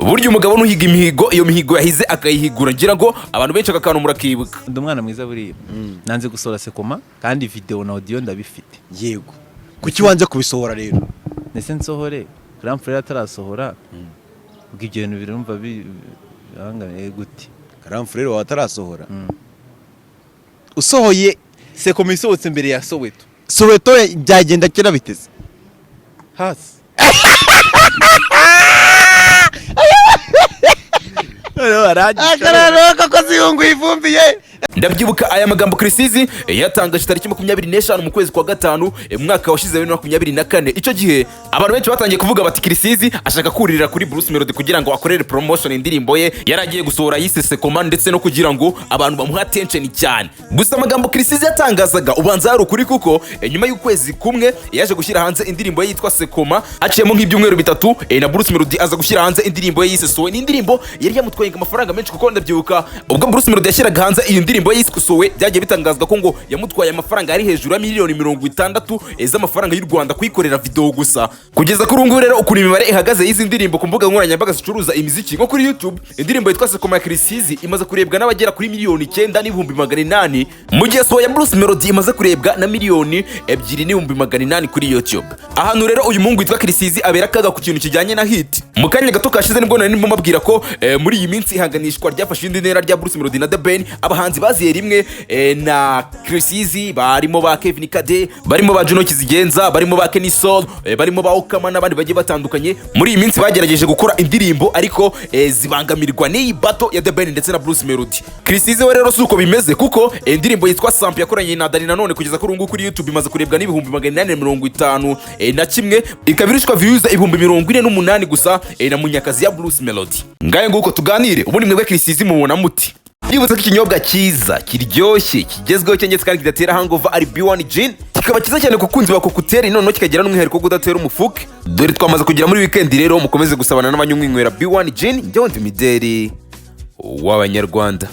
burya umugabo nuhiga imihigo iyo mihigo yahize akayihigura ngira ngo abantu benshi akakana murakibuka. Ndi umwana mwiza buriya nanze gusohora sekoma kandi video na audio ndabifite. Yego kuki wanze kubisohora rero? Nese nsohore Grand Frère atarasohora ubwo ibyo bintu birumva bihanganye gute? Grand Frère wa atarasohora usohoye sekoma isohotse mbere ya Soweto byagenda kera biteze hasi. Akararo ko zihungu ivumbiye. Ndabyibuka aya magambo Eazy yatangaje tariki 25 mu kwezi kwa gatanu mwaka washize 2024. Ico gihe abantu benshi batangiye kuvuga bati Eazy ashaka kuririra kuri Bruce Melodie kugira ngo akorere promotion indirimbo ye yaragiye gusohora yise Sekoma ndetse no kugira ngo abantu bamuha attention cyane. Gusa amagambo Eazy yatangazaga ubanza hari ukuri kuko nyuma y'ukwezi kumwe yaje gushyira hanze indirimbo ye yitwa Sekoma aciyemo nk'ibyumweru bitatu na Bruce Melodie aza gushyira hanze indirimbo ye yise Sowe. Ni indirimbo yari yamutwaye amafaranga menshi kuko ndabyibuka ubwo Bruce Melodie yashyiraga hanze iyi indirimbo yiswe byagiye bitangazwa ko ngo yamutwaye amafaranga ari hejuru ya miliyoni 60 z'amafaranga y'u Rwanda kuyikorera video gusa. Kugeza kuri ubu rero ukuri imibare ihagaze y'izi ndirimbo ku mbuga nkoranyambaga zicuruza imiziki nko kuri YouTube, indirimbo yitwa Sekoma ya Eazy imaze kurebwa n'abagera kuri miliyoni 9,800 mu gihe Sowe ya Bruce Melodie imaze kurebwa na miliyoni 2,800 kuri YouTube. Ahantu rero uyu mungu witwa Eazy abera kaga ku kintu kijyanye na hit. Mu kanya gato kashize nibwo nari mubabwira ko muri iyi minsi ihanganishwa ryafashe indi ntera rya Bruce Melodie na Theben, abahanzi baziye rimwe na Eazy barimo ba Kevin Kade, barimo ba Juno Kizigenza, barimo ba Kenny Soul, barimo ba Okama n'abandi bagiye batandukanye. Muri iyi minsi bagerageje gukora indirimbo ariko zibangamirwa n'iyi battle ya Theben ndetse na Bruce Melodie. Eazy we rero suko bimeze kuko indirimbo yitwa Sample yakoranye na Dani nanone kugeza kuri ubu kuri YouTube imaze kurebwa n'ibihumbi 851 na kimwe, ikabirishwa views 48 gusa na Munyakazi ya Bruce Melodie. Ngaye nguko tuganire ubundi mwebwe Eazy mubona muti? Yibutsa ko ikinyobwa cyiza kiryoshye kigezweho cyangwa kandi kidatera hangover ari B1 Gin, kikaba cyiza cyane kukunzi ba kokuteri none kikagira n'umwihariko kudatera umufuke. Dore twamaze kugira muri weekend rero mukomeze gusabana n'abanyumwinywera B1 Gin, njyewe ndi Mideli w'Abanyarwanda.